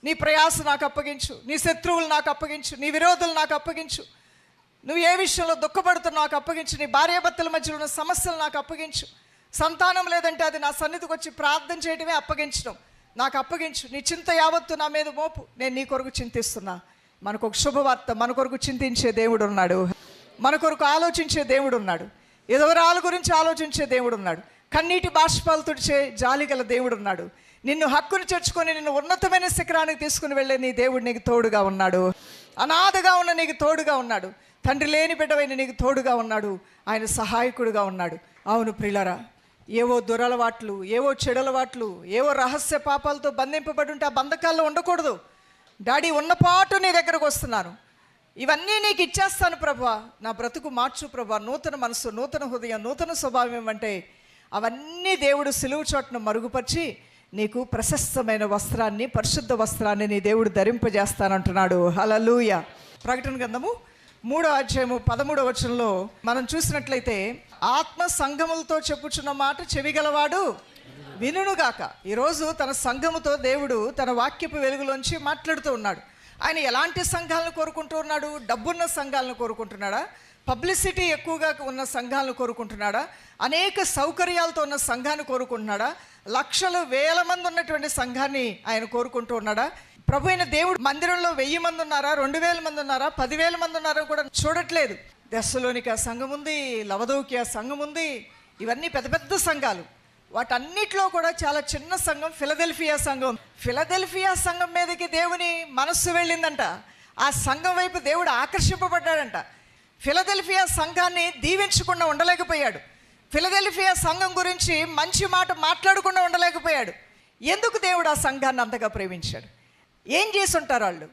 నీ ప్రయాస నాకు అప్పగించు, నీ శత్రువులు నాకు అప్పగించు, నీ విరోధులు నాకు అప్పగించు, నువ్వు ఏ విషయంలో దుఃఖపడుతున్నావు నాకు అప్పగించు, నీ భార్యాభర్తల మధ్యలో ఉన్న సమస్యలు నాకు అప్పగించు. సంతానం లేదంటే అది నా సన్నిధికి వచ్చి ప్రార్థన చేయడమే అప్పగించడం. నాకు అప్పగించు, నీ చింత యావత్తు నా మీద మోపు, నేను నీ కొరకు చింతిస్తున్నా. మనకు ఒక శుభవార్త, మన కొరకు చింతించే దేవుడు ఉన్నాడు, మన కొరకు ఆలోచించే దేవుడు ఉన్నాడు, ఎదవరాల గురించి ఆలోచించే దేవుడు ఉన్నాడు, కన్నీటి బాష్పాలు తుడిచే జాలిగల దేవుడు ఉన్నాడు. నిన్ను హక్కును చేర్చుకొని నిన్ను ఉన్నతమైన శిఖరానికి తీసుకుని వెళ్ళే నీ దేవుడు నీకు తోడుగా ఉన్నాడు. అనాథగా ఉన్న నీకు తోడుగా ఉన్నాడు. తండ్రి లేని బిడ్డవైన నీకు తోడుగా ఉన్నాడు. ఆయన సహాయకుడుగా ఉన్నాడు. అవును ప్రియులారా, ఏవో దురలవాట్లు, ఏవో చెడలవాట్లు, ఏవో రహస్య పాపాలతో బంధింపబడి ఉంటే ఆ బంధకాల్లో ఉండకూడదు. డాడీ ఉన్నపాటు నీ దగ్గరకు వస్తున్నాను, ఇవన్నీ నీకు ఇచ్చేస్తాను ప్రభువా, నా బ్రతుకు మార్చు ప్రభువా, నూతన మనసు, నూతన హృదయం, నూతన స్వభావం అంటే అవన్నీ దేవుడు సిలువ చోటును మరుగుపరిచి నీకు ప్రశస్తమైన వస్త్రాన్ని, పరిశుద్ధ వస్త్రాన్ని నీ దేవుడు ధరింపజేస్తానంటున్నాడు. హల్లెలూయా. ప్రకటన గ్రంథము 3వ అధ్యాయము 13వ వచనంలో మనం చూసినట్లయితే, ఆత్మ సంఘములతో చెప్పుచున్న మాట చెవిగలవాడు వినుగాక. ఈరోజు తన సంఘముతో దేవుడు తన వాక్యపు వెలుగులోంచి మాట్లాడుతూ ఉన్నాడు. ఆయన ఎలాంటి సంఘాలను కోరుకుంటూ ఉన్నాడు? డబ్బున్న సంఘాలను కోరుకుంటున్నాడా? పబ్లిసిటీ ఎక్కువగా ఉన్న సంఘాలను కోరుకుంటున్నాడా? అనేక సౌకర్యాలతో ఉన్న సంఘాన్ని కోరుకుంటున్నాడా? లక్షలు వేల మంది ఉన్నటువంటి సంఘాన్ని ఆయన కోరుకుంటూ ఉన్నాడా? ప్రభు అయిన దేవుడు మందిరంలో 1000 మంది ఉన్నారా, 2000 మంది ఉన్నారా, 10,000 మంది ఉన్నారా కూడా చూడట్లేదు. దెస్సలోనిక సంఘం ఉంది, లవదోకియా సంఘం ఉంది, ఇవన్నీ పెద్ద పెద్ద సంఘాలు. వాటన్నిటిలో కూడా చాలా చిన్న సంఘం ఫిలదెల్ఫియా సంఘం. ఫిలదెల్ఫియా సంఘం మీదకి దేవుని మనస్సు వెళ్ళిందంట. ఆ సంఘం వైపు దేవుడు ఆకర్షింపబడ్డాడంట. ఫిలదెల్ఫియా సంఘాన్ని దీవించకుండా ఉండలేకపోయాడు. ఫిలదెల్ఫియా సంఘం గురించి మంచి మాట మాట్లాడకుండా ఉండలేకపోయాడు. ఎందుకు దేవుడు ఆ సంఘాన్ని అంతగా ప్రేమించాడు? ఏం చేసి ఉంటారు వాళ్ళు?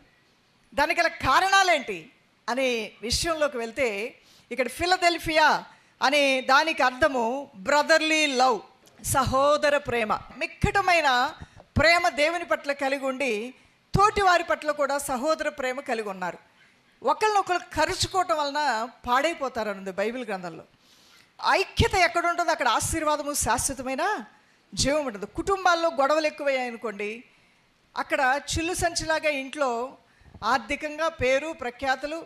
దానికి గల కారణాలేంటి అనే విషయంలోకి వెళ్తే, ఇక్కడ ఫిలదెల్ఫియా అనే దానికి అర్థము బ్రదర్లీ లవ్, సహోదర ప్రేమ. మిక్కటమైన ప్రేమ దేవుని పట్ల కలిగి ఉండి తోటి వారి పట్ల కూడా సహోదర ప్రేమ కలిగి ఉన్నారు. ఒకరినొకరు ఖర్చుకోవటం వలన పాడైపోతారన్నది బైబిల్ గ్రంథంలో. ఐక్యత ఎక్కడ ఉంటుందో అక్కడ ఆశీర్వాదము, శాశ్వతమైన జీవం ఉంటుంది. కుటుంబాల్లో గొడవలు ఎక్కువయ్యాయి అనుకోండి, అక్కడ చిల్లు సంచిలాగా ఇంట్లో ఆర్థికంగా పేరు ప్రఖ్యాతులు